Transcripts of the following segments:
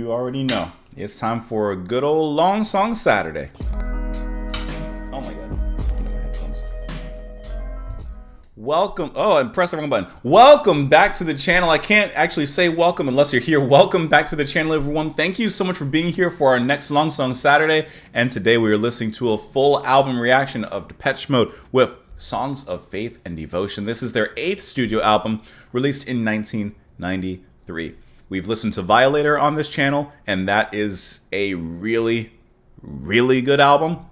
you already know. It's time for a good old long song Saturday. Oh my god. I know my headphones. Welcome. Oh, I pressed the wrong button. Welcome back to the channel. I can't actually say welcome unless you're here. Welcome back to the channel, everyone. Thank you so much for being here for our next long song Saturday. And today we are listening to a full album reaction of Depeche Mode with Songs of Faith and Devotion. This is their 8th studio album, released in 1993. We've listened to Violator on this channel, and that is a really, really good album.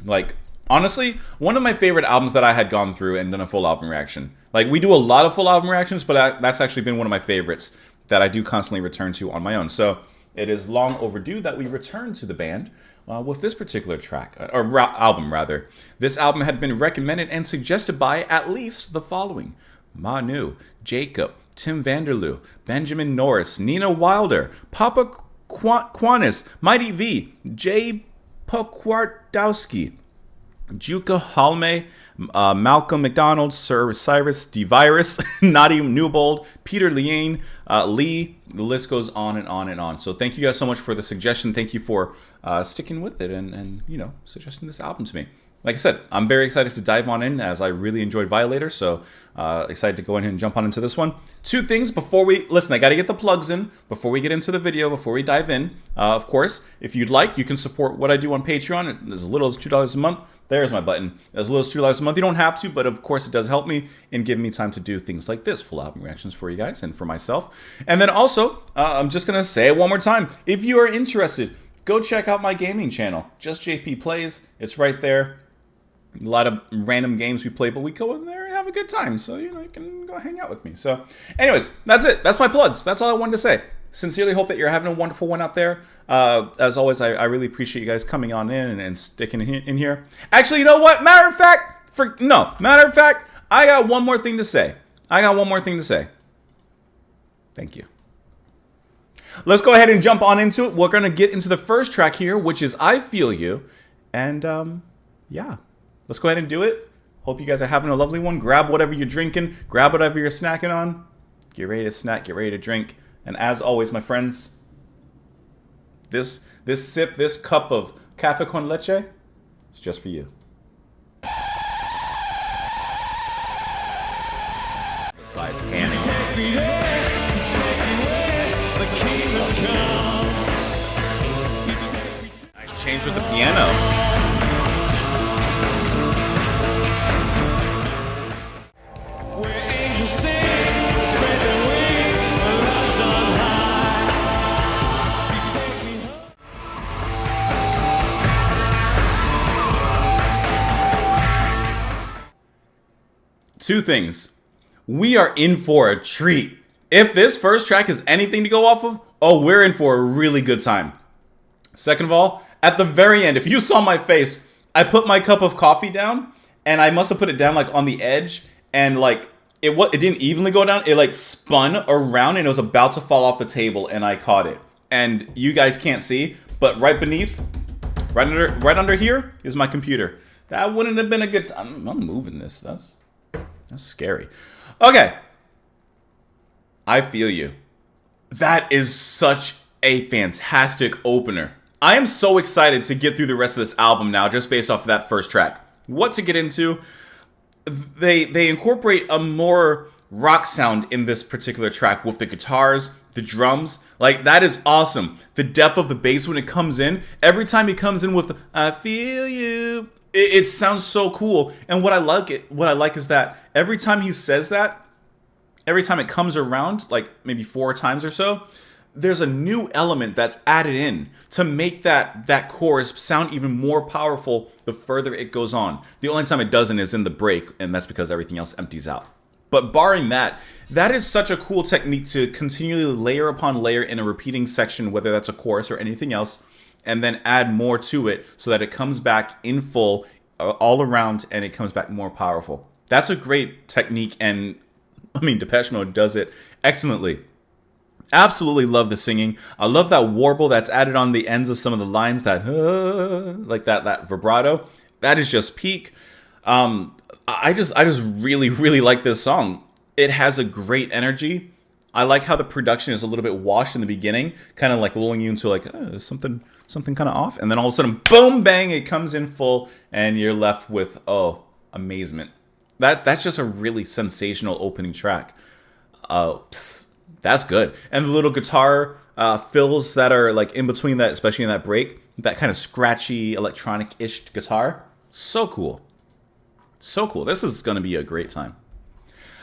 Like, honestly, one of my favorite albums that I had gone through and done a full album reaction. Like, we do a lot of full album reactions, but that's actually been one of my favorites that I do constantly return to on my own. So it is long overdue that we return to the band with this particular track, or album rather. This album had been recommended and suggested by at least the following: Manu, Jacob, Tim Vanderloo, Benjamin Norris, Nina Wilder, Papa Quanis, Mighty V, Jay Pokwardowski, Juka Halme, Malcolm McDonald, Sir Cyrus DeVirus, Nadim Newbold, Peter Liane, Lee. The list goes on and on and on. So thank you guys so much for the suggestion. Thank you for sticking with it and you know, suggesting this album to me. Like I said, I'm very excited to dive on in, as I really enjoyed Violator, so excited to go in and jump on into this one. Two things before we... Listen, I got to get the plugs in before we get into the video, before we dive in. Of course, if you'd like, you can support what I do on Patreon as little as $2 a month. There's my button. As little as $2 a month. You don't have to, but of course it does help me in giving me time to do things like this, full album reactions for you guys and for myself. And then also, I'm just going to say it one more time. If you are interested, go check out my gaming channel, Just JP Plays. It's right there. A lot of random games we play, but we go in there and have a good time. So, you know, you can go hang out with me. So, anyways, that's it. That's my plugs. That's all I wanted to say. Sincerely hope that you're having a wonderful one out there. As always, I really appreciate you guys coming on in and sticking in here. Actually, you know what? Matter of fact, I got one more thing to say. Thank you. Let's go ahead and jump on into it. We're going to get into the first track here, which is I Feel You. And, yeah. Let's go ahead and do it. Hope you guys are having a lovely one. Grab whatever you're drinking. Grab whatever you're snacking on. Get ready to snack. Get ready to drink. And as always, my friends, this cup of cafe con leche is just for you. Besides panning. Nice change with the piano. Two things. We are in for a treat. If this first track is anything to go off of, oh, we're in for a really good time. Second of all, at the very end, if you saw my face, I put my cup of coffee down, and I must have put it down like on the edge, and like it didn't evenly go down. It like spun around, and it was about to fall off the table, and I caught it. And you guys can't see, but right beneath, right under here is my computer. That wouldn't have been a good time. I'm moving this. That's scary. Okay. I Feel You. That is such a fantastic opener. I am so excited to get through the rest of this album now, just based off of that first track. What to get into? They incorporate a more rock sound in this particular track with the guitars, the drums. Like, that is awesome. The depth of the bass when it comes in. Every time he comes in with I Feel You, it sounds so cool. And what I like is that every time he says that, every time it comes around, like maybe 4 times or so, there's a new element that's added in to make that chorus sound even more powerful the further it goes on. The only time it doesn't is in the break, and that's because everything else empties out. But barring that, that is such a cool technique to continually layer upon layer in a repeating section, whether that's a chorus or anything else, and then add more to it so that it comes back in full all around and it comes back more powerful. That's a great technique, and I mean, Depeche Mode does it excellently. Absolutely love the singing. I love that warble that's added on the ends of some of the lines, that like that vibrato. That is just peak. I just really like this song. It has a great energy. I like how the production is a little bit washed in the beginning, kind of like lulling you into like something kind of off, and then all of a sudden, boom, bang, it comes in full, and you're left with amazement. That's just a really sensational opening track. That's good. And the little guitar fills that are like in between that, especially in that break, that kind of scratchy electronic-ish guitar. So cool. So cool. This is going to be a great time.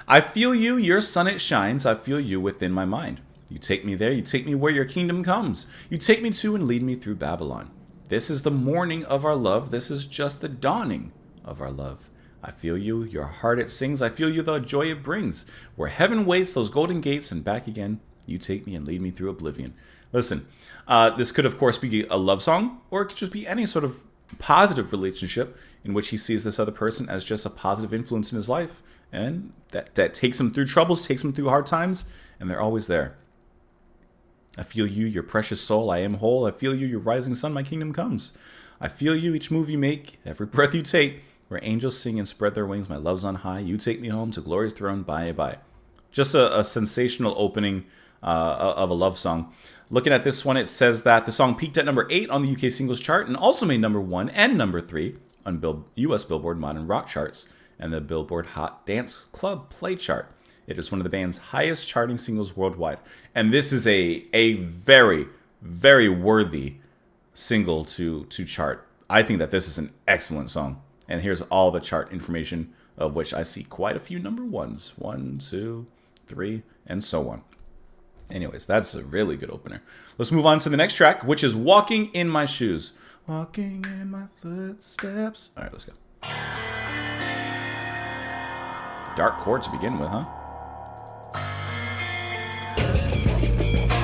I feel you, your sun it shines. I feel you within my mind. You take me there, you take me where your kingdom comes. You take me to and lead me through Babylon. This is the morning of our love. This is just the dawning of our love. I feel you, your heart it sings. I feel you, the joy it brings. Where heaven waits, those golden gates, and back again, you take me and lead me through oblivion. Listen, this could, of course, be a love song, or it could just be any sort of positive relationship in which he sees this other person as just a positive influence in his life, and that takes him through troubles, takes him through hard times, and they're always there. I feel you, your precious soul, I am whole. I feel you, your rising sun, my kingdom comes. I feel you, each move you make, every breath you take, where angels sing and spread their wings, my love's on high. You take me home to glory's throne, bye, bye. Just a sensational opening of a love song. Looking at this one, it says that the song peaked at number 8 on the UK singles chart and also made number 1 and number 3 on US Billboard Modern Rock charts and the Billboard Hot Dance Club Play chart. It is one of the band's highest charting singles worldwide. And this is a very, very worthy single to chart. I think that this is an excellent song. And here's all the chart information, of which I see quite a few number ones. 1, 2, 3, and so on. Anyways, that's a really good opener. Let's move on to the next track, which is Walking in My Shoes. Walking in my footsteps. All right, let's go. Dark chord to begin with, huh?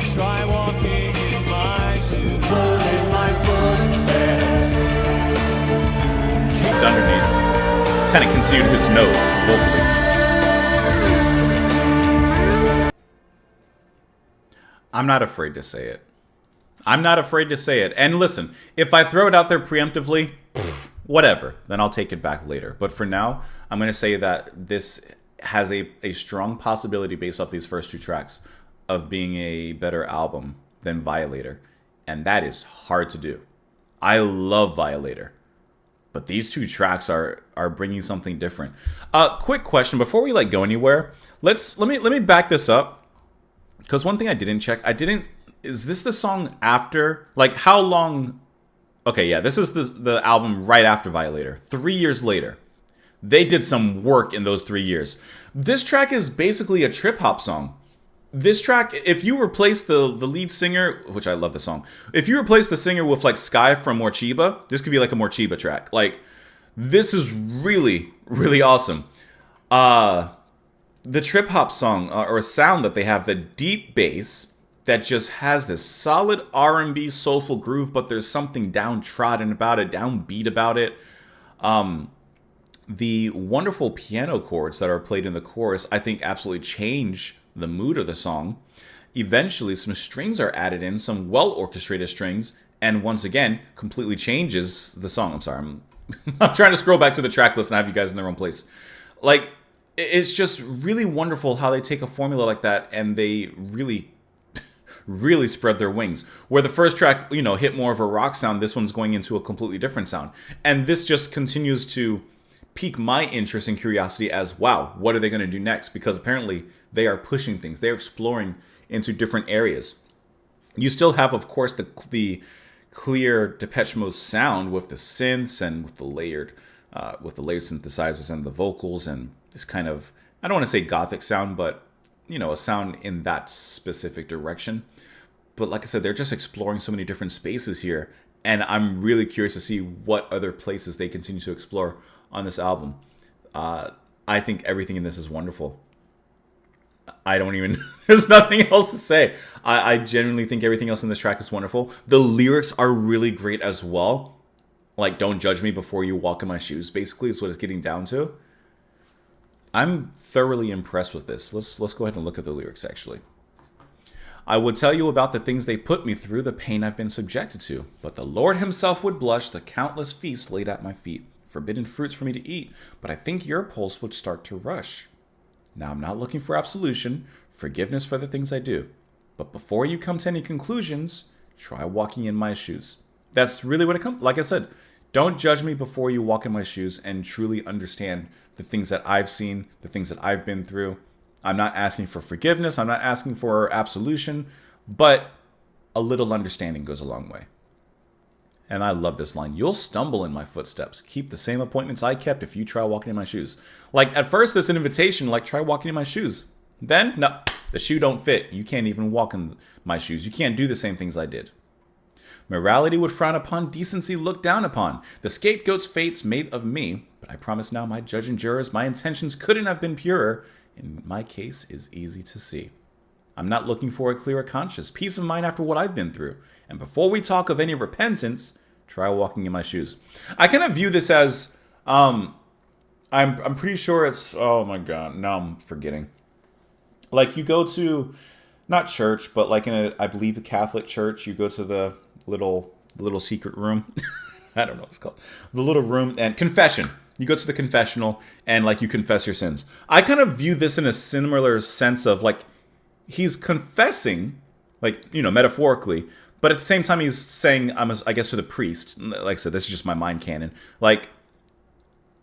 Try walking in my shoes, in my footsteps. Underneath, kind of continued his note vocally. I'm not afraid to say it. I'm not afraid to say it. And listen, if I throw it out there preemptively, whatever, then I'll take it back later. But for now, I'm going to say that this has a strong possibility based off these first 2 tracks of being a better album than Violator. And that is hard to do. I love Violator. But these 2 tracks are bringing something different. Quick question before we go anywhere. Let me back this up, because one thing I didn't check. Is this the song after? Like, how long? Okay, yeah, this is the album right after Violator. 3 years later, they did some work in those 3 years. This track is basically a trip hop song. This track, if you replace the lead singer, which I love the song, if you replace the singer with Sky from Morchiba, this could be like a Morchiba track. This is really, really awesome. The trip hop song or sound that they have, the deep bass that just has this solid R&B soulful groove, but there's something downtrodden about it, downbeat about it. The wonderful piano chords that are played in the chorus, I think, absolutely change the mood of the song. Eventually, some strings are added in, some well-orchestrated strings, and once again, completely changes the song. I'm sorry, I'm trying to scroll back to the track list and have you guys in the wrong place. It's just really wonderful how they take a formula like that and they really, really spread their wings. Where the first track, hit more of a rock sound, this one's going into a completely different sound. And this just continues to pique my interest and curiosity as, wow, what are they going to do next? Because apparently they are pushing things. They're exploring into different areas. You still have, of course, the clear Depeche Mode sound with the synths and with the layered synthesizers and the vocals and this kind of, I don't want to say gothic sound, but a sound in that specific direction. But like I said, they're just exploring so many different spaces here, and I'm really curious to see what other places they continue to explore on this album. I think everything in this is wonderful. There's nothing else to say. I genuinely think everything else in this track is wonderful. The lyrics are really great as well. Don't judge me before you walk in my shoes, basically, is what it's getting down to. I'm thoroughly impressed with this. Let's go ahead and look at the lyrics, actually. I would tell you about the things they put me through, the pain I've been subjected to. But the Lord himself would blush, the countless feasts laid at my feet. Forbidden fruits for me to eat, but I think your pulse would start to rush. Now I'm not looking for absolution, forgiveness for the things I do. But before you come to any conclusions, try walking in my shoes. That's really what it comes. Like I said, don't judge me before you walk in my shoes and truly understand the things that I've seen, the things that I've been through. I'm not asking for forgiveness. I'm not asking for absolution, but a little understanding goes a long way. And I love this line. You'll stumble in my footsteps. Keep the same appointments I kept if you try walking in my shoes. Like, at first, it's an invitation, like, try walking in my shoes. Then, no, the shoe don't fit. You can't even walk in my shoes. You can't do the same things I did. Morality would frown upon, decency look down upon. The scapegoat's fate's made of me, but I promise now my judge and jurors, my intentions couldn't have been purer. In my case is easy to see. I'm not looking for a clearer conscience, peace of mind after what I've been through. And before we talk of any repentance, try walking in my shoes. I kind of view this as, I'm pretty sure it's, oh my God, now I'm forgetting. Like, you go to, not church, but like in a, I believe a Catholic church, you go to the little secret room. I don't know what it's called. The little room and confession. You go to the confessional and like you confess your sins. I kind of view this in a similar sense of like, he's confessing, like, you know, metaphorically, but at the same time, he's saying, I guess, to the priest, like I said, this is just my mind canon. Like,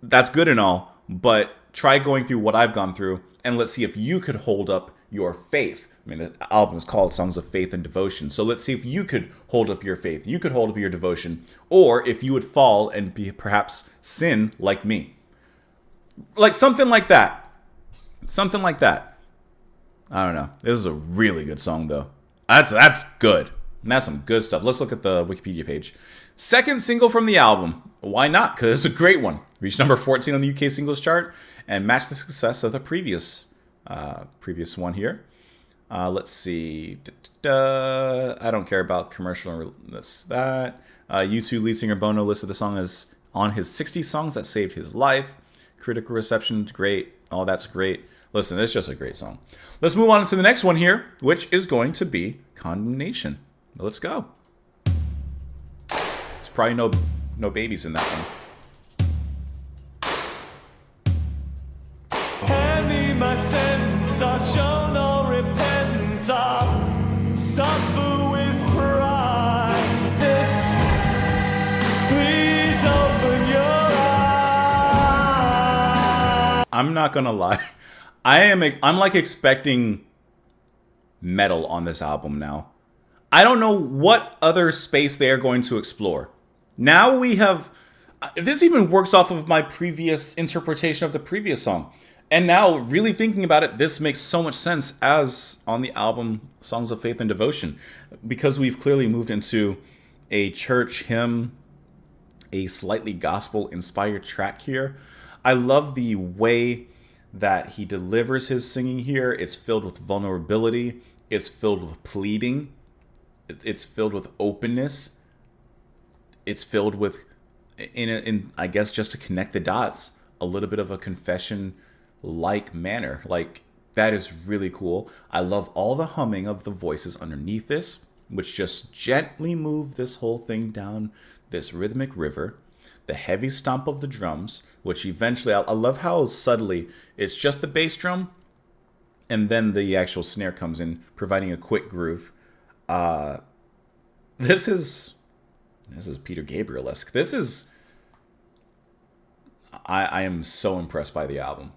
that's good and all, but try going through what I've gone through, and let's see if you could hold up your faith. I mean, the album is called Songs of Faith and Devotion. So let's see if you could hold up your faith, you could hold up your devotion, or if you would fall and be perhaps sin like me. Like something like that. Something like that. I don't know. This is a really good song, though. That's good. And that's some good stuff. Let's look at the Wikipedia page. Second single from the album. Why not? Because it's a great one. Reached number 14 on the UK singles chart and matched the success of the previous one here. Let's see. I don't care about commercial or that. U2 lead singer Bono listed the song as on his 60 songs that saved his life. Critical reception, great. All that's great. Listen, it's just a great song. Let's move on to the next one here, which is going to be Condemnation. Let's go. There's probably no babies in that one. Hand me my sentence, I show no repentance, I suffer with pride. Yes, please open your eyes. I'm not gonna lie. I'm like expecting metal on this album now. I don't know what other space they are going to explore. Now we have... This even works off of my previous interpretation of the previous song. And now, really thinking about it, this makes so much sense as on the album Songs of Faith and Devotion. Because we've clearly moved into a church hymn, a slightly gospel-inspired track here. I love the way that he delivers his singing here. It's filled with vulnerability. It's filled with pleading. It's filled with openness. It's filled with, in I guess, just to connect the dots, a little bit of a confession-like manner. Like, that is really cool. I love all the humming of the voices underneath this, which just gently move this whole thing down this rhythmic river. The heavy stomp of the drums, which eventually, I love how subtly, it's just the bass drum, and then the actual snare comes in, providing a quick groove. This is Peter Gabriel-esque. This is... I am so impressed by the album.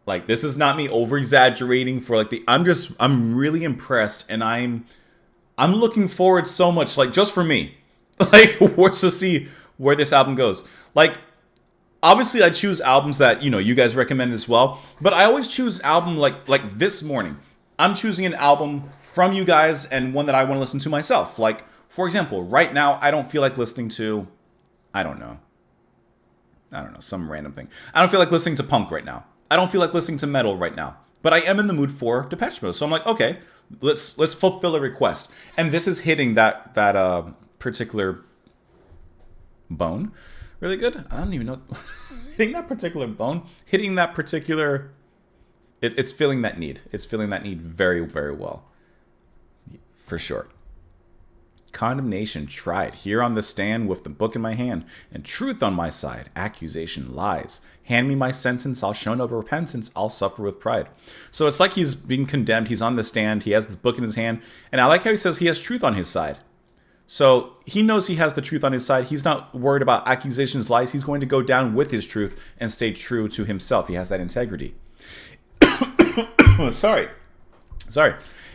Like, this is not me over-exaggerating for like the... I'm really impressed, and I'm looking forward so much, like, just for me. Like, to see where this album goes. Like, obviously I choose albums that, you know, you guys recommend as well, but I always choose album like this morning. I'm choosing an album from you guys and one that I want to listen to myself. Like, for example, right now, I don't feel like listening to, I don't know, some random thing. I don't feel like listening to punk right now. I don't feel like listening to metal right now. But I am in the mood for Depeche Mode. So I'm like, okay, let's fulfill a request. And this is hitting that particular bone really good. I don't even know. Hitting that particular bone. Hitting that particular... It's filling that need. It's filling that need very, very well. For sure. condemnation tried. Here on the stand with the book in my hand and truth on my side, accusation lies. Hand me my sentence, I'll show no repentance, I'll suffer with pride. So it's like he's being condemned, he's on the stand, he has this book in his hand, and I like how he says he has truth on his side. So he knows he has the truth on his side. He's not worried about accusations, lies. He's going to go down with his truth and stay true to himself. He has that integrity. Sorry.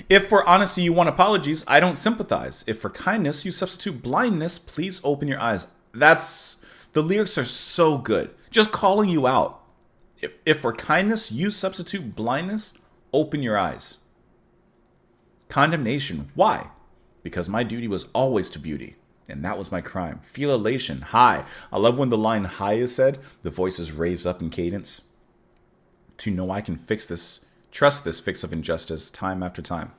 If for honesty you want apologies, I don't sympathize. If for kindness you substitute blindness, please open your eyes. The lyrics are so good. Just calling you out. If for kindness you substitute blindness, open your eyes. Condemnation. Why? Because my duty was always to beauty, and that was my crime. Feel elation. High. I love when the line high is said, the voice is raised up in cadence. To know I can fix this, trust this fix of injustice time after time.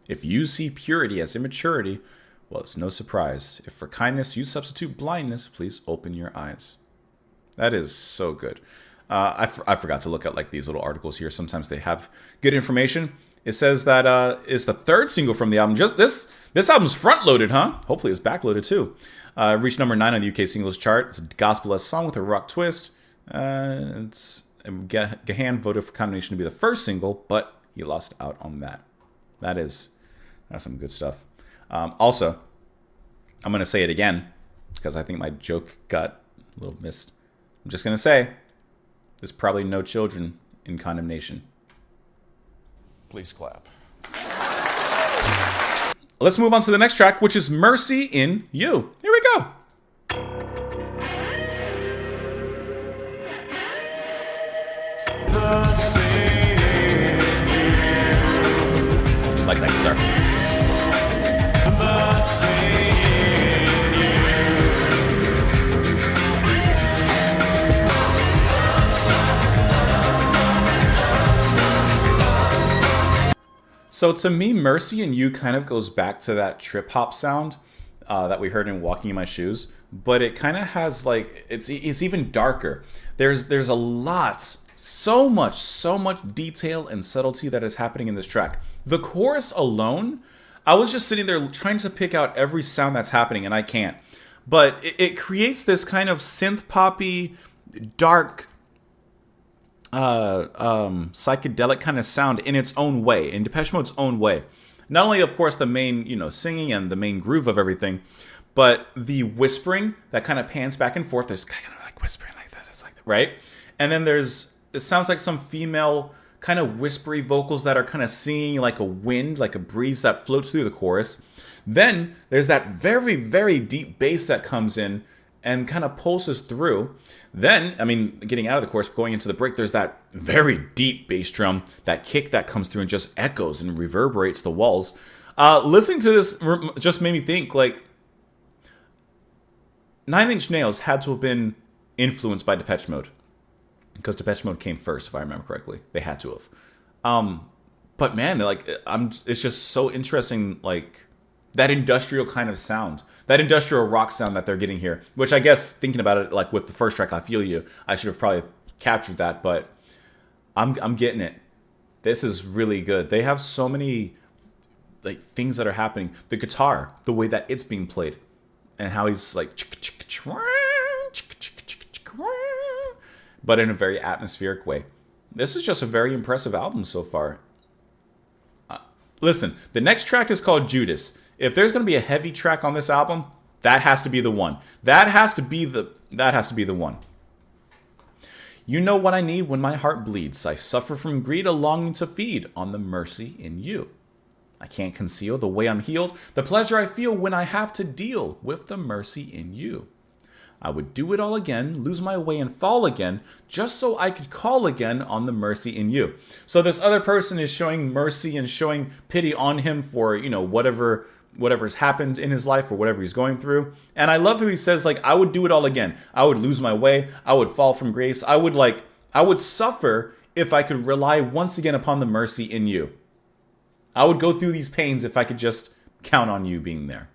If you see purity as immaturity, well, it's no surprise. If for kindness you substitute blindness, please open your eyes. That is so good. I forgot to look at like these little articles here. Sometimes they have good information. It says that it's the third single from the album. Just this album's front-loaded, huh? Hopefully it's back-loaded too. Reached number 9 on the UK singles chart. It's a gospel-esque song with a rock twist. Gahan voted for Condemnation to be the first single, but he lost out on that. That's some good stuff. Also, I'm going to say it again because I think my joke got a little missed. I'm just going to say there's probably no children in Condemnation. Please clap. Let's move on to the next track, which is Mercy in You. Here we go. Like that guitar. So to me, Mercy in You kind of goes back to that trip hop sound that we heard in Walking in My Shoes, but it kind of has like, it's even darker. There's a lot, so much detail and subtlety that is happening in this track. The chorus alone, I was just sitting there trying to pick out every sound that's happening, and I can't. But it creates this kind of synth poppy, dark, psychedelic kind of sound in its own way, in Depeche Mode's own way. Not only, of course, the main, singing and the main groove of everything, but the whispering that kind of pans back and forth. There's kind of like whispering like that. It's like that, right? And then it sounds like some female kind of whispery vocals that are kind of singing like a wind, like a breeze that floats through the chorus. Then there's that very, very deep bass that comes in and kind of pulses through. Then, getting out of the chorus, going into the break, there's that very deep bass drum, that kick that comes through and just echoes and reverberates the walls. Listening to this just made me think, like, Nine Inch Nails had to have been influenced by Depeche Mode. Because Depeche Mode came first, if I remember correctly. They had to have. But man, it's just so interesting, like, that industrial kind of sound, that industrial rock sound that they're getting here, which I guess thinking about it, like with the first track, I Feel You, I should have probably captured that, but I'm getting it. This is really good. They have so many like things that are happening. The guitar, the way that it's being played, and how he's like, but in a very atmospheric way. This is just a very impressive album so far. Listen, the next track is called Judas. If there's going to be a heavy track on this album, that has to be the one. That has to be the one. You know what I need when my heart bleeds. I suffer from greed, a longing to feed on the mercy in you. I can't conceal the way I'm healed, the pleasure I feel when I have to deal with the mercy in you. I would do it all again, lose my way and fall again, just so I could call again on the mercy in you. So this other person is showing mercy and showing pity on him for, whatever's happened in his life or whatever he's going through. And I love how he says, like, I would do it all again. I would lose my way. I would fall from grace. I would suffer if I could rely once again upon the mercy in you. I would go through these pains if I could just count on you being there.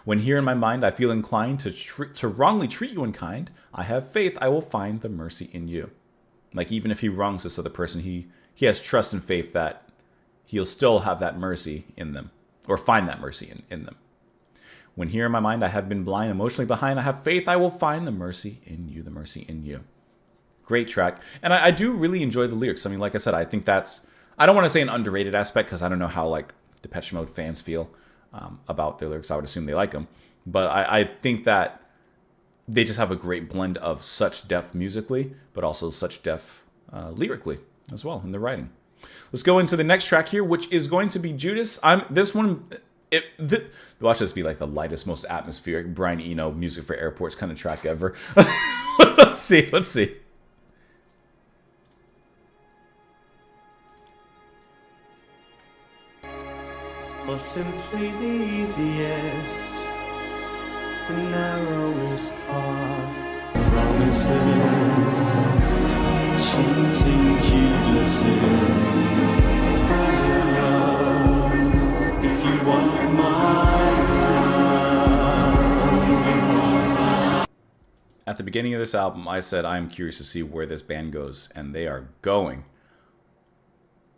When here in my mind I feel inclined to wrongly treat you unkind, I have faith I will find the mercy in you. Like, even if he wrongs this other person, he has trust and faith that he'll still have that mercy in them, or find that mercy in them. When here in my mind I have been blind, emotionally behind, I have faith I will find the mercy in you, the mercy in you. Great track. And I do really enjoy the lyrics. I mean, like I said, I think that's, I don't want to say an underrated aspect because I don't know how like Depeche Mode fans feel about their lyrics. I would assume they like them. But I think that they just have a great blend of such depth musically, but also such depth lyrically as well in their writing. Let's go into the next track here, which is going to be Judas. This one, watch this be like the lightest, most atmospheric Brian Eno music for airports kind of track ever. Let's see. Or simply the easiest, the narrowest path. Promises, cheating Judases. Love, if you want my love. At the beginning of this album, I said I am curious to see where this band goes, and they are going.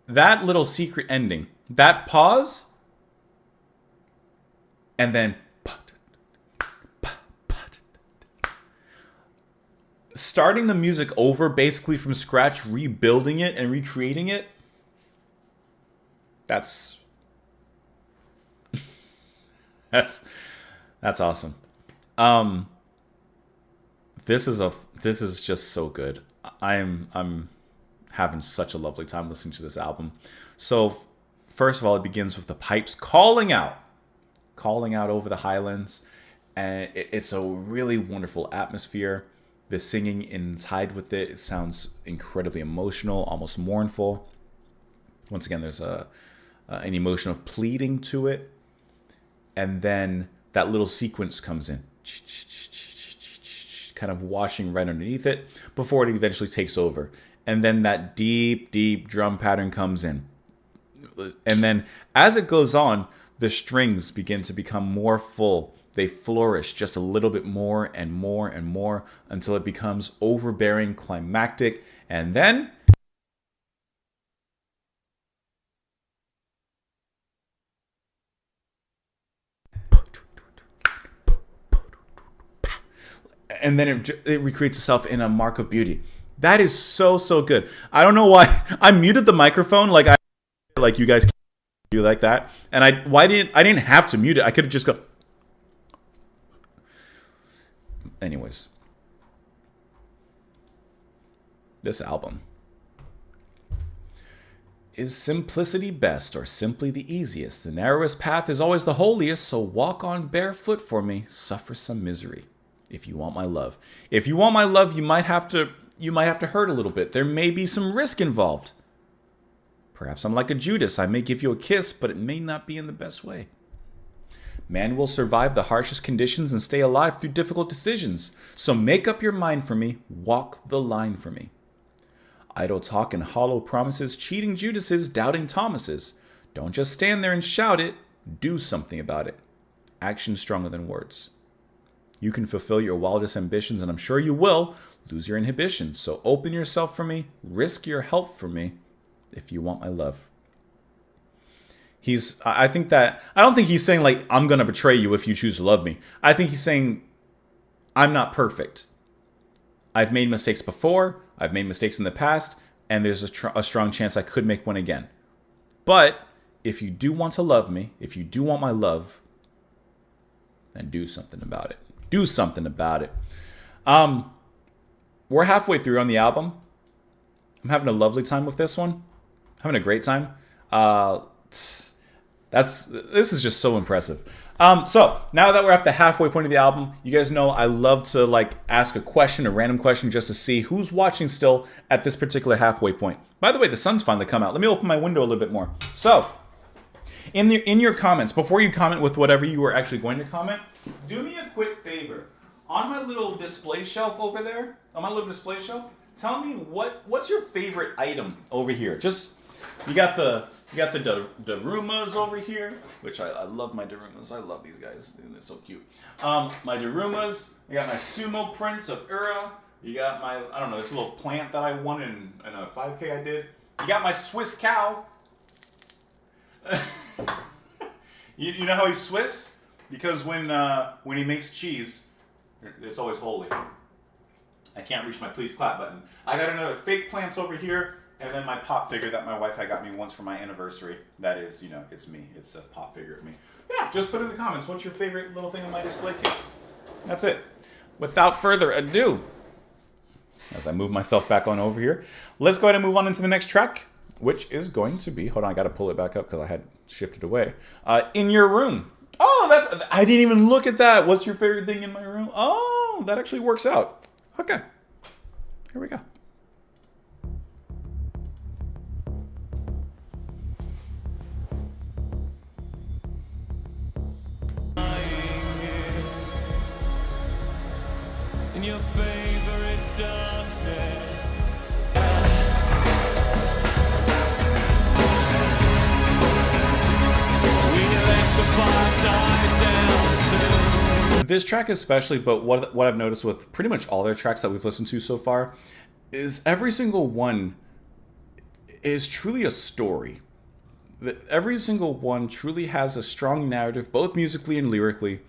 That little secret ending, that pause, and then starting the music over basically from scratch, rebuilding it and recreating it. That's awesome. This is just so good. I'm having such a lovely time listening to this album. So first of all, it begins with the pipes calling out over the highlands, and it's a really wonderful atmosphere. The singing in tied with it, it sounds incredibly emotional, almost mournful. Once again, there's an emotion of pleading to it, and then that little sequence comes in, kind of washing right underneath it before it eventually takes over, and then that deep drum pattern comes in, and then as it goes on, the strings begin to become more full. They flourish just a little bit more and more and more until it becomes overbearing, climactic, and then it recreates itself in a mark of beauty. That is so good. I don't know why I muted the microphone like you guys can do like that, and I didn't have to mute it. I could have just go. Anyways, this album is simplicity best, or simply the easiest. The narrowest path is always the holiest, so walk on barefoot for me, suffer some misery. If you want my love. If you want my love, you might have to hurt a little bit. There may be some risk involved. Perhaps I'm like a Judas. I may give you a kiss, but it may not be in the best way. Man will survive the harshest conditions and stay alive through difficult decisions. So make up your mind for me. Walk the line for me. Idle talk and hollow promises, cheating Judases, doubting Thomases. Don't just stand there and shout it. Do something about it. Action stronger than words. You can fulfill your wildest ambitions, and I'm sure you will lose your inhibitions. So open yourself for me. Risk your help for me if you want my love. I don't think he's saying like, I'm going to betray you if you choose to love me. I think he's saying, I'm not perfect. I've made mistakes before. I've made mistakes in the past. And there's a strong chance I could make one again. But if you do want to love me, if you do want my love, then do something about it. Do something about it. We're halfway through on the album. I'm having a lovely time with this one. Having a great time. This is just so impressive. So now that we're at the halfway point of the album, you guys know I love to like ask a random question, just to see who's watching still at this particular halfway point. By the way, the sun's finally come out. Let me open my window a little bit more. So, in your comments, before you comment with whatever you were actually going to comment, do me a quick favor. On my little display shelf over there, tell me what's your favorite item over here. Just you got the Darumas over here, which I love my Darumas. I love these guys. They're so cute. My Darumas. I got my sumo prints of Ura. You got my, I don't know, this little plant that I won in a 5K I did. You got my Swiss cow. You know how he's Swiss? Because when he makes cheese, it's always holy. I can't reach my please clap button. I got another fake plant over here, and then my pop figure that my wife had got me once for my anniversary. That is, you know, it's me. It's a pop figure of me. Yeah, just put in the comments, what's your favorite little thing in my display case? That's it. Without further ado, as I move myself back on over here, let's go ahead and move on into the next track, which is going to be, hold on, I got to pull it back up because I had shifted away. In Your Room. Oh, I didn't even look at that. What's your favorite thing in my room? Oh, that actually works out. Okay. Here we go. In your favorite darkness. We let the fire die down soon. This track especially, but what I've noticed with pretty much all their tracks that we've listened to so far, is every single one is truly a story. Every single one truly has a strong narrative, both musically and lyrically,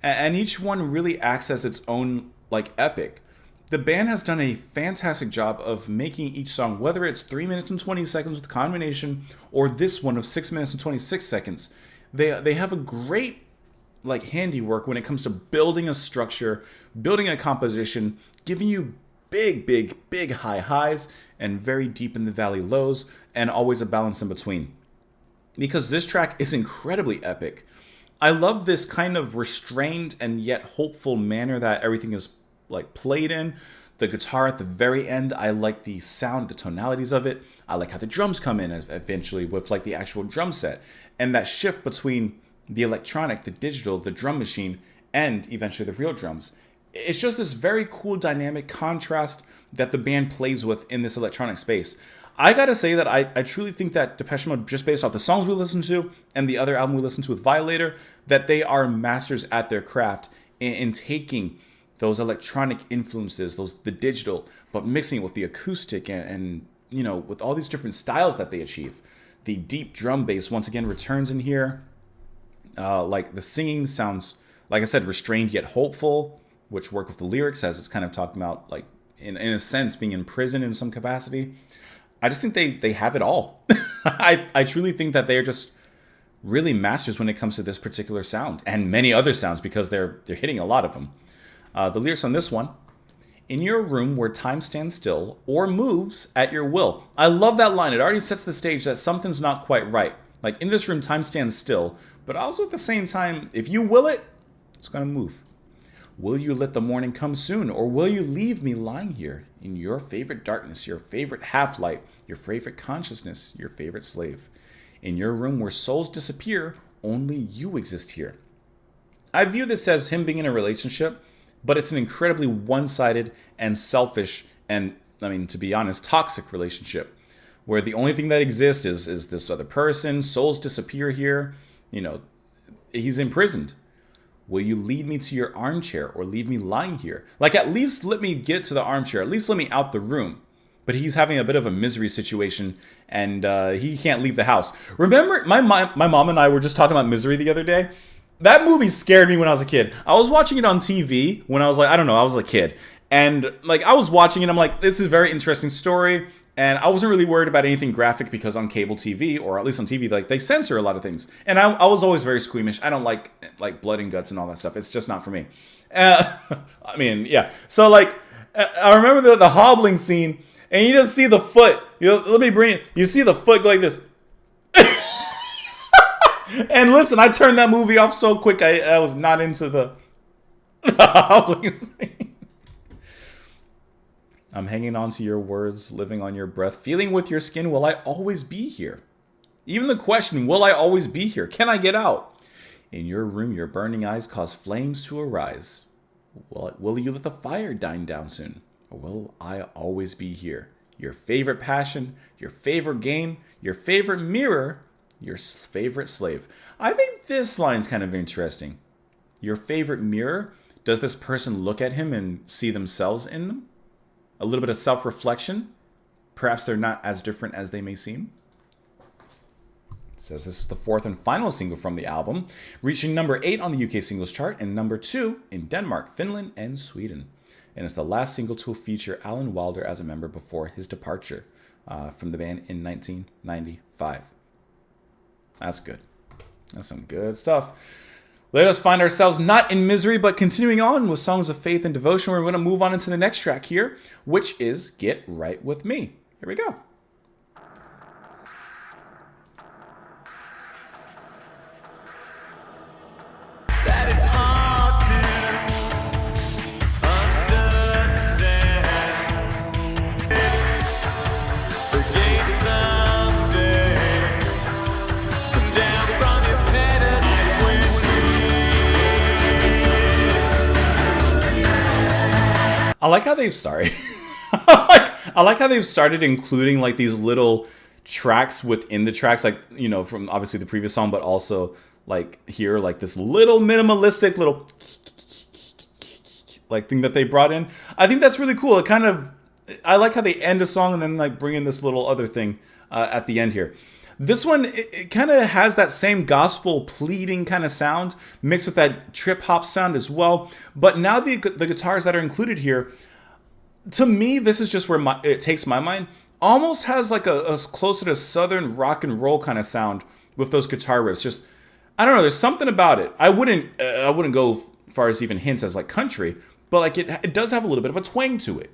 and each one really acts as its own like epic. The band has done a fantastic job of making each song, whether it's 3 minutes and 20 seconds with Condemnation or this one of 6 minutes and 26 seconds. They have a great like handiwork when it comes to building a structure, building a composition, giving you big high highs and very deep in the valley lows, and always a balance in between. Because this track is incredibly epic. I love this kind of restrained and yet hopeful manner that everything is like played in. The guitar at the very end, I like the sound, the tonalities of it. I like how the drums come in eventually with like the actual drum set. And that shift between the electronic, the digital, the drum machine, and eventually the real drums. It's just this very cool dynamic contrast that the band plays with in this electronic space. I gotta say that I truly think that Depeche Mode, just based off the songs we listened to and the other album we listened to with Violator, that they are masters at their craft in taking those electronic influences, the digital, but mixing it with the acoustic and you know, with all these different styles that they achieve. The deep drum bass once again returns in here. Like the singing sounds, like I said, restrained yet hopeful, which work with the lyrics as it's kind of talking about, like, in a sense, being in prison in some capacity. I just think they have it all. I truly think that they're just really masters when it comes to this particular sound and many other sounds, because they're hitting a lot of them. The lyrics on this one: in your room where time stands still or moves at your will. I love that line. It already sets the stage that something's not quite right. Like, in this room, time stands still, but also at the same time, if you will it, it's going to move. Will you let the morning come soon, or will you leave me lying here in your favorite darkness, your favorite half-light, your favorite consciousness, your favorite slave? In your room where souls disappear, only you exist here. I view this as him being in a relationship, but it's an incredibly one-sided and selfish and, I mean, to be honest, toxic relationship, where the only thing that exists is this other person. Souls disappear here. You know, he's imprisoned. Will you lead me to your armchair or leave me lying here? Like, at least let me get to the armchair. At least let me out the room. But he's having a bit of a misery situation, and he can't leave the house. Remember, my mom and I were just talking about Misery the other day. That movie scared me when I was a kid. I was watching it on TV when I was like, I don't know, I was a kid. And like, I was watching it, I'm like, this is a very interesting story. And I wasn't really worried about anything graphic because on cable TV, or at least on TV, like, they censor a lot of things. And I was always very squeamish. I don't like blood and guts and all that stuff. It's just not for me. I mean, yeah. So like, I remember the hobbling scene, and you just see the foot. Let me bring it. You see the foot go like this. And listen, I turned that movie off so quick. I was not into the hobbling scene. I'm hanging on to your words, living on your breath, feeling with your skin. Will I always be here? Even the question, will I always be here? Can I get out? In your room, your burning eyes cause flames to arise. Will you let the fire die down soon? Or will I always be here? Your favorite passion, your favorite game, your favorite mirror, your favorite slave. I think this line's kind of interesting. Your favorite mirror? Does this person look at him and see themselves in them? A little bit of self-reflection. Perhaps they're not as different as they may seem. It says this is the fourth and final single from the album, reaching number 8 on the UK singles chart and number 2 in Denmark, Finland, and Sweden. And it's the last single to feature Alan Wilder as a member before his departure from the band in 1995. That's good. That's some good stuff. Let us find ourselves not in misery, but continuing on with songs of faith and devotion. We're going to move on into the next track here, which is Get Right With Me. Here we go. That is hard to understand. Again someday, come down from your pedestal with me. I like how they've started. I like how they've started including like these little tracks within the tracks, like, you know, from obviously the previous song, but also like here, like this little minimalistic little like thing that they brought in. I think that's really cool. It kind of, I like how they end a song and then like bring in this little other thing at the end here. This one, it kind of has that same gospel pleading kind of sound mixed with that trip hop sound as well. But now the guitars that are included here, to me, this is just where it takes my mind. Almost has like a closer to southern rock and roll kind of sound with those guitar riffs. Just, I don't know. There's something about it. I wouldn't go far as even hints as like country, but like it does have a little bit of a twang to it.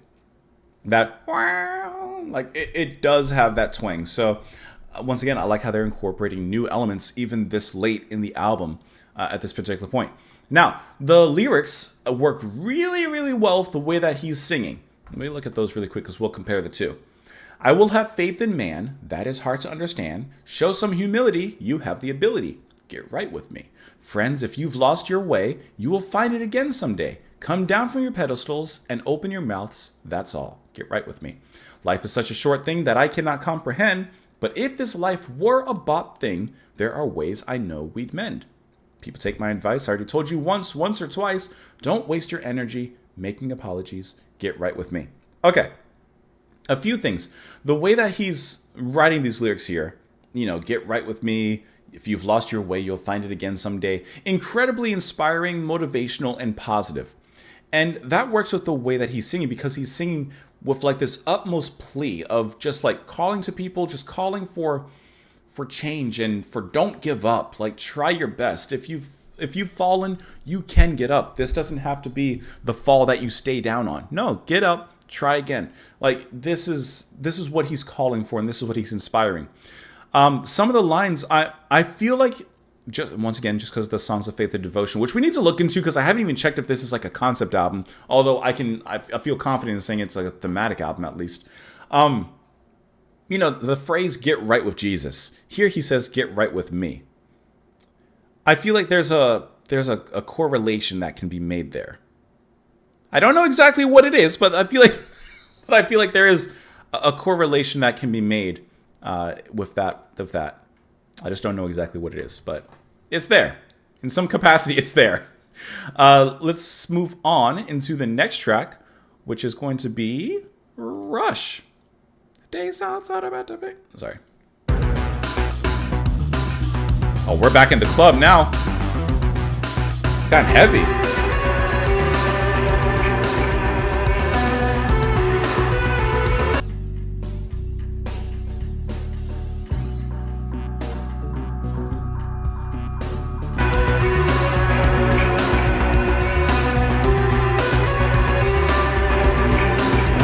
That like it does have that twang. So once again, I like how they're incorporating new elements even this late in the album at this particular point. Now, the lyrics work really, really well with the way that he's singing. Let me look at those really quick because we'll compare the two. I will have faith in man, that is hard to understand. Show some humility, you have the ability. Get right with me. Friends, if you've lost your way, you will find it again someday. Come down from your pedestals and open your mouths, that's all. Get right with me. Life is such a short thing that I cannot comprehend, but if this life were a bought thing, there are ways I know we'd mend. People take my advice, I already told you once or twice, don't waste your energy making apologies. Get right with me. Okay, a few things. The way that he's writing these lyrics here, you know, get right with me. If you've lost your way, you'll find it again someday. Incredibly inspiring, motivational, and positive. And that works with the way that he's singing because he's singing with like this utmost plea of just like calling to people, just calling for change and for don't give up. Like try your best. If you've fallen, you can get up. This doesn't have to be the fall that you stay down on. No, get up, try again. Like this is what he's calling for, and this is what he's inspiring. Some of the lines, I feel like, just once again, just because of the songs of faith and devotion, which we need to look into because I haven't even checked if this is like a concept album. Although I feel confident in saying it's like a thematic album at least. You know, the phrase "get right with Jesus." Here he says, "Get right with me." I feel like there's a correlation that can be made there. I don't know exactly what it is, but I feel like there is a correlation that can be made with that. I just don't know exactly what it is, but it's there. In some capacity, it's there. Let's move on into the next track, which is going to be Rush. Days outside about to be. Sorry. Oh, we're back in the club now. Got heavy.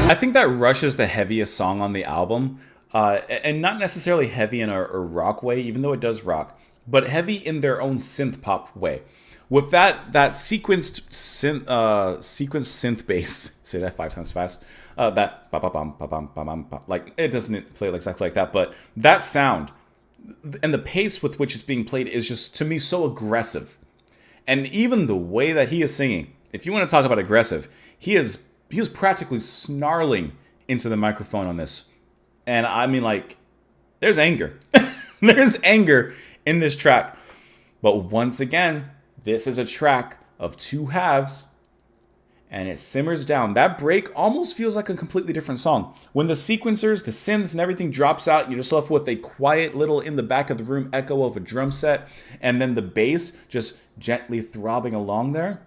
I think that Rush is the heaviest song on the album, and not necessarily heavy in a rock way, even though it does rock, but heavy in their own synth pop way. With that sequenced synth bass, say that 5 times fast, that ba-ba-bum, like it doesn't play exactly like that, but that sound and the pace with which it's being played is just, to me, so aggressive. And even the way that he is singing, if you want to talk about aggressive, he is practically snarling into the microphone on this. And I mean, like, there's anger. There's anger in this track. But once again, this is a track of two halves. and it simmers down. That break almost feels like a completely different song. When the sequencers, the synths, and everything drops out, you're just left with a quiet little in the back of the room echo of a drum set, and then the bass just gently throbbing along there.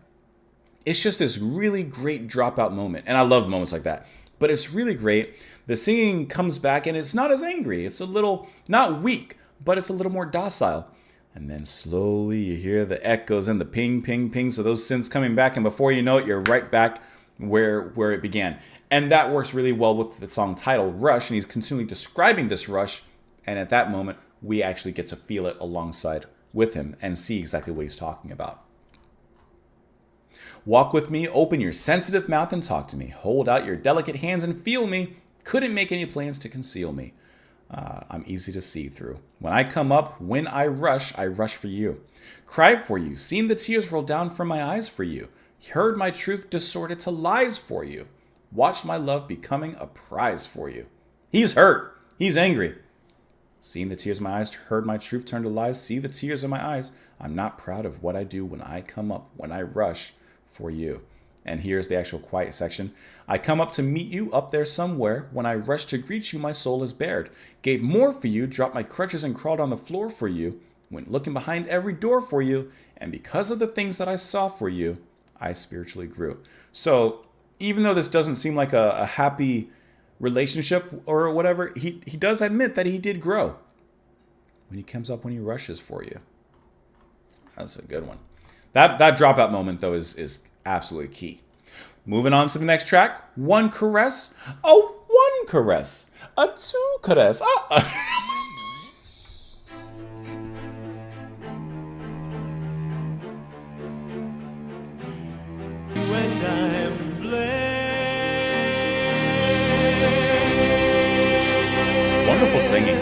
It's just this really great dropout moment, and I love moments like that. But it's really great. The singing comes back, and it's not as angry. It's a little, not weak, but it's a little more docile. And then slowly you hear the echoes and the ping, ping, ping. So those synths coming back, and before you know it, you're right back where it began. And that works really well with the song title, Rush. And he's continually describing this rush. And at that moment, we actually get to feel it alongside with him and see exactly what he's talking about. Walk with me, open your sensitive mouth and talk to me. Hold out your delicate hands and feel me. Couldn't make any plans to conceal me. I'm easy to see through. When I come up, when I rush for you. Cried for you, seen the tears roll down from my eyes for you. Heard my truth distorted to lies for you. Watched my love becoming a prize for you. He's hurt. He's angry. Seen the tears in my eyes, heard my truth turn to lies. See the tears in my eyes. I'm not proud of what I do when I come up, when I rush for you. And here's the actual quiet section. I come up to meet you up there somewhere. When I rush to greet you, my soul is bared. Gave more for you, dropped my crutches and crawled on the floor for you. Went looking behind every door for you. And because of the things that I saw for you, I spiritually grew. So even though this doesn't seem like a happy relationship or whatever, he does admit that he did grow. When he comes up, when he rushes for you. That's a good one. That dropout moment, though, is absolutely key. Moving on to the next track. One caress. Oh, one caress. A two caress. When I'm blessed. Wonderful singing.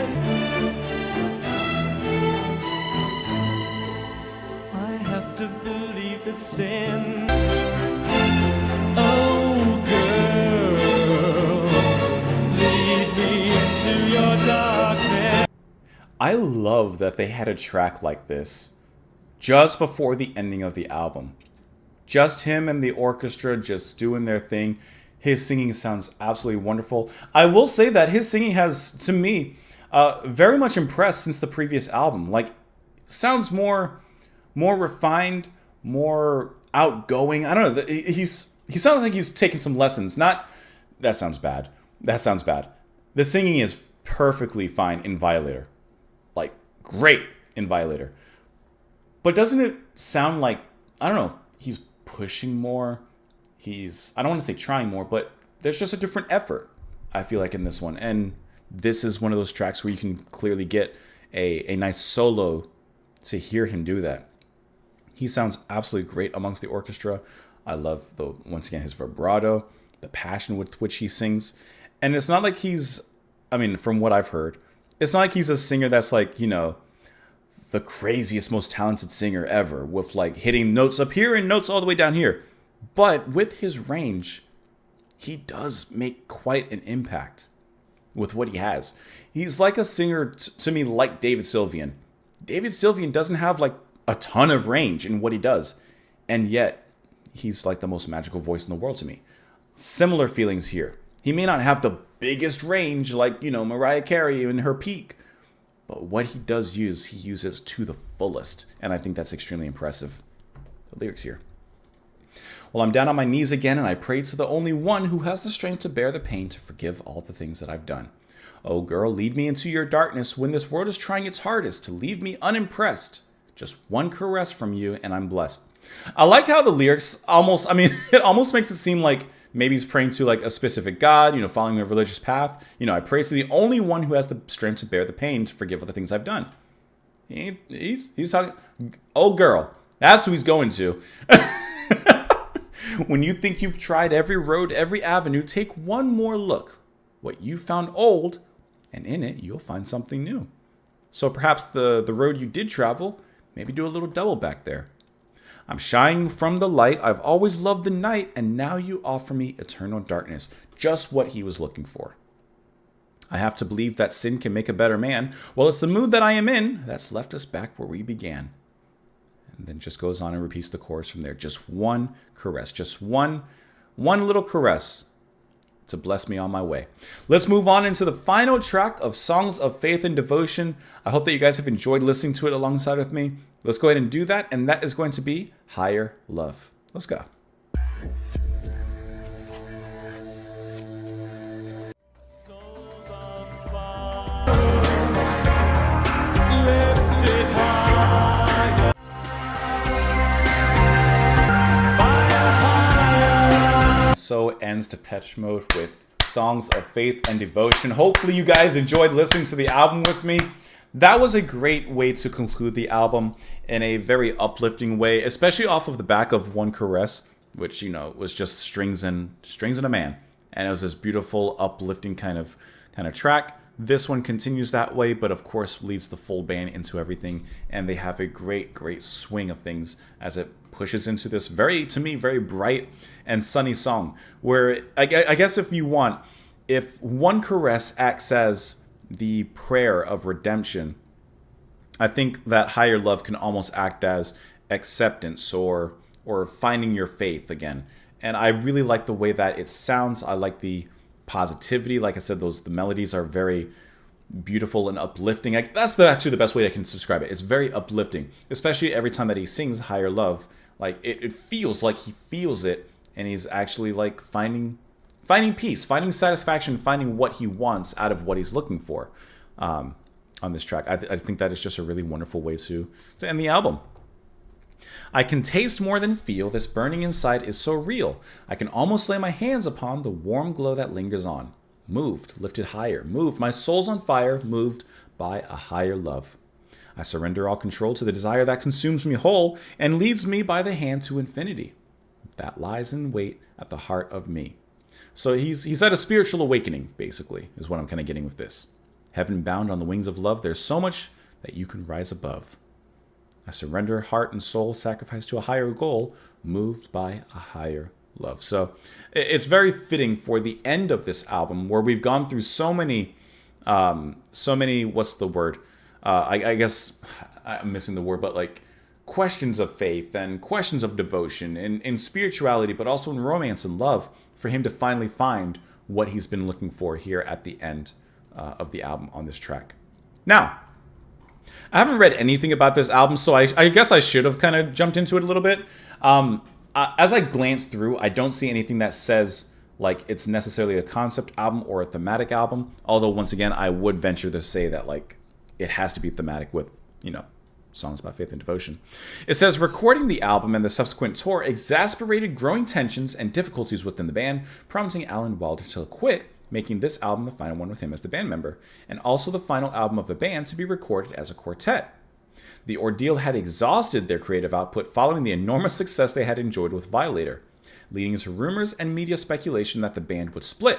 I have to believe that sin. Oh, girl, lead me into your darkness. I love that they had a track like this just before the ending of the album. Just him and the orchestra just doing their thing. His singing sounds absolutely wonderful. I will say that his singing has, to me, very much impressed since the previous album. Like, sounds more refined, more outgoing. I don't know. He sounds like he's taking some lessons. That sounds bad. The singing is perfectly fine in Violator. Like, great in Violator. But doesn't it sound like, I don't know, he's pushing more? I don't want to say trying more, but there's just a different effort, I feel like, in this one. And this is one of those tracks where you can clearly get a nice solo to hear him do that. He sounds absolutely great amongst the orchestra. I love, once again, his vibrato, the passion with which he sings. And it's not like from what I've heard, it's not like he's a singer that's like, the craziest, most talented singer ever with like hitting notes up here and notes all the way down here. But with his range, he does make quite an impact with what he has. He's like a singer to me like David Sylvian. David Sylvian doesn't have like a ton of range in what he does, and yet he's like the most magical voice in the world to me. Similar feelings here. He may not have the biggest range like, Mariah Carey in her peak, but what he does use, he uses to the fullest, and I think that's extremely impressive. The lyrics here. Well, I'm down on my knees again, and I pray to the only one who has the strength to bear the pain, to forgive all the things that I've done. Oh, girl, lead me into your darkness when this world is trying its hardest to leave me unimpressed. Just one caress from you, and I'm blessed. I like how the lyrics it almost makes it seem like maybe he's praying to like a specific God, following a religious path. I pray to the only one who has the strength to bear the pain, to forgive all the things I've done. He's talking, oh, girl, that's who he's going to. When you think you've tried every road, every avenue, take one more look. What you found old, and in it, you'll find something new. So perhaps the road you did travel, maybe do a little double back there. I'm shining from the light. I've always loved the night, and now you offer me eternal darkness. Just what he was looking for. I have to believe that sin can make a better man. Well, it's the mood that I am in that's left us back where we began. And then just goes on and repeats the chorus from there. Just one caress, just one one little caress to bless me on my way. Let's move on into the final track of Songs of Faith and Devotion. I hope that you guys have enjoyed listening to it alongside with me. Let's go ahead and do that, and that is going to be Higher Love. Let's go. Souls on fire, lifted high by a higher. So ends Depeche Mode with Songs of Faith and Devotion. Hopefully you guys enjoyed listening to the album with me. That was a great way to conclude the album in a very uplifting way, especially off of the back of One Caress, which, you know, was just strings and a man. And it was this beautiful, uplifting kind of track. This one continues that way, but of course leads the full band into everything. And they have a great swing of things as it pushes into this to me, very bright and sunny song. Where I guess if One Caress acts as the prayer of redemption, I think that Higher Love can almost act as acceptance or finding your faith again. And I really like the way that it sounds. I like the positivity. Like I said, the melodies are very beautiful and uplifting. That's actually the best way I can describe it. It's very uplifting, especially every time that he sings Higher Love. Like it feels like he feels it, and he's actually like finding peace, finding satisfaction, finding what he wants out of what he's looking for on this track. I think that is just a really wonderful way to end the album. I can taste more than feel. This burning inside is so real. I can almost lay my hands upon the warm glow that lingers on. Moved, lifted higher, moved. My soul's on fire, moved by a higher love. I surrender all control to the desire that consumes me whole and leads me by the hand to infinity. That lies in wait at the heart of me. So he's at a spiritual awakening, basically, is what I'm kind of getting with this. Heaven bound on the wings of love, there's so much that you can rise above. I surrender heart and soul, sacrifice to a higher goal, moved by a higher love. So it's very fitting for the end of this album, where we've gone through so many, what's the word? I guess I'm missing the word, but like questions of faith and questions of devotion in spirituality, but also in romance and love, for him to finally find what he's been looking for here at the end of the album on this track. Now, I haven't read anything about this album, so I guess I should have kind of jumped into it a little bit. As I glance through, I don't see anything that says like it's necessarily a concept album or a thematic album. Although, once again, I would venture to say that like it has to be thematic with, you know, songs about faith and devotion. It says, recording the album and the subsequent tour exasperated growing tensions and difficulties within the band, prompting Alan Wilder to quit, making this album the final one with him as the band member, and also the final album of the band to be recorded as a quartet. The ordeal had exhausted their creative output following the enormous success they had enjoyed with Violator, leading to rumors and media speculation that the band would split.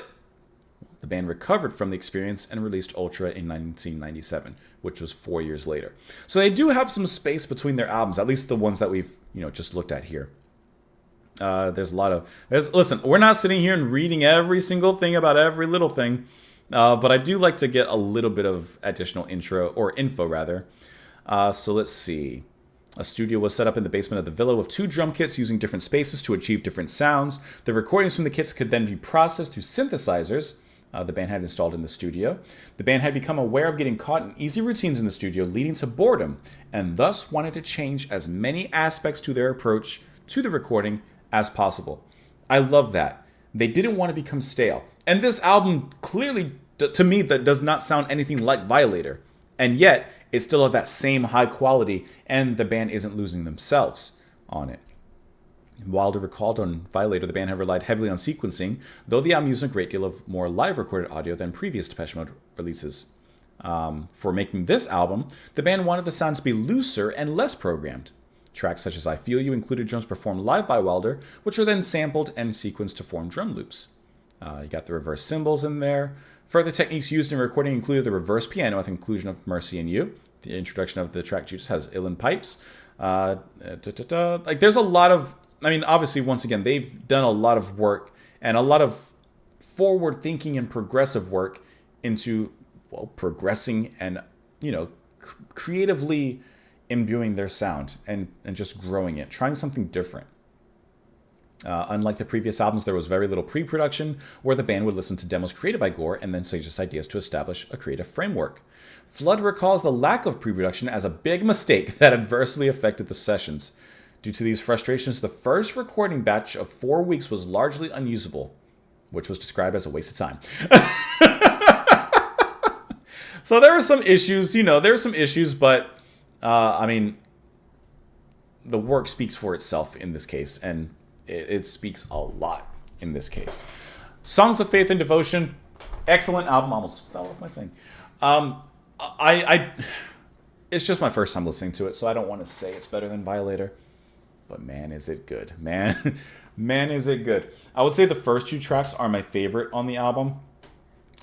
The band recovered from the experience and released Ultra in 1997, which was 4 years later. So they do have some space between their albums, at least the ones that we've, just looked at here. Listen, we're not sitting here and reading every single thing about every little thing, but I do like to get a little bit of additional info. So let's see. A studio was set up in the basement of the villa with 2 drum kits using different spaces to achieve different sounds. The recordings from the kits could then be processed to synthesizers the band had installed in the studio. The band had become aware of getting caught in easy routines in the studio, leading to boredom, and thus wanted to change as many aspects to their approach to the recording as possible. I love that. They didn't want to become stale. And this album clearly, to me, that does not sound anything like Violator. And yet, it's still of that same high quality, and the band isn't losing themselves on it. Wilder recalled on Violator, the band had relied heavily on sequencing, though the album used a great deal of more live recorded audio than previous Depeche Mode releases. For making this album, the band wanted the sound to be looser and less programmed. Tracks such as I Feel You included drums performed live by Wilder, which were then sampled and sequenced to form drum loops. You got the reverse cymbals in there. Further techniques used in recording included the reverse piano with inclusion of Mercy and You. The introduction of the track Judas has Uilleann pipes. There's a lot of... obviously, once again, they've done a lot of work and a lot of forward-thinking and progressive work into, progressing and, creatively imbuing their sound and just growing it, trying something different. Unlike the previous albums, there was very little pre-production, where the band would listen to demos created by Gore and then suggest ideas to establish a creative framework. Flood recalls the lack of pre-production as a big mistake that adversely affected the sessions. Due to these frustrations, the first recording batch of 4 weeks was largely unusable, which was described as a waste of time. So there were some issues, but I mean, the work speaks for itself in this case, and it speaks a lot in this case. Songs of Faith and Devotion, excellent album. Almost fell off my thing. It's just my first time listening to it, so I don't want to say it's better than Violator, but man, is it good. Man, is it good. I would say the first 2 tracks are my favorite on the album.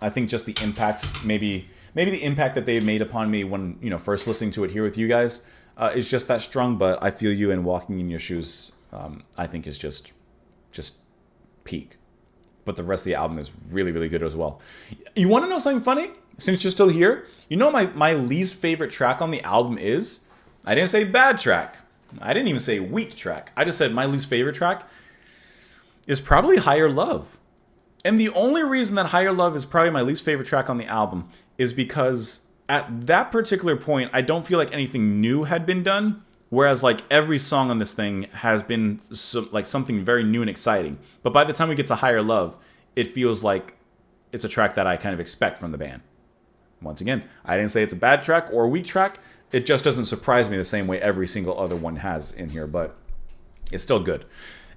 I think just the impact, maybe the impact that they made upon me when, first listening to it here with you guys is just that strong, but I Feel You and Walking in Your Shoes, I think is just peak. But the rest of the album is really, really good as well. You want to know something funny? Since you're still here, my least favorite track on the album is? I didn't say bad track. I didn't even say weak track. I just said my least favorite track is probably Higher Love. And the only reason that Higher Love is probably my least favorite track on the album is because at that particular point, I don't feel like anything new had been done. Whereas like every song on this thing has been something very new and exciting. But by the time we get to Higher Love, it feels like it's a track that I kind of expect from the band. Once again, I didn't say it's a bad track or a weak track. It just doesn't surprise me the same way every single other one has in here, but it's still good.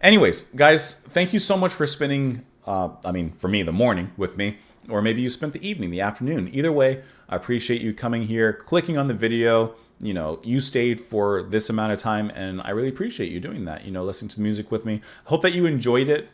Anyways, guys, thank you so much for spending, for me, the morning with me, or maybe you spent the evening, the afternoon. Either way, I appreciate you coming here, clicking on the video. You stayed for this amount of time, and I really appreciate you doing that, listening to the music with me. I hope that you enjoyed it.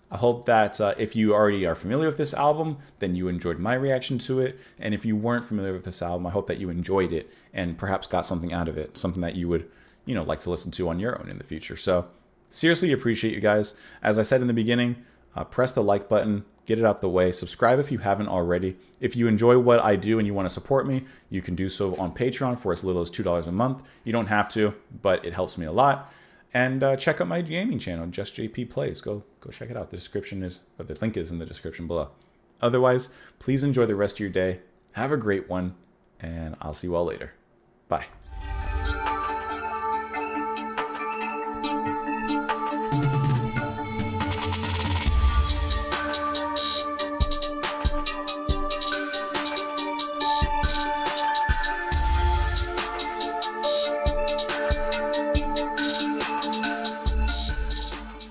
I hope that if you already are familiar with this album, then you enjoyed my reaction to it. And if you weren't familiar with this album, I hope that you enjoyed it and perhaps got something out of it, something that you would, like to listen to on your own in the future. So seriously appreciate you guys. As I said in the beginning, press the like button, get it out the way. Subscribe if you haven't already. If you enjoy what I do and you want to support me, you can do so on Patreon for as little as $2 a month. You don't have to, but it helps me a lot. And check out my gaming channel, Just JP Plays. Go check it out. The link is in the description below. Otherwise, please enjoy the rest of your day. Have a great one, and I'll see you all later. Bye.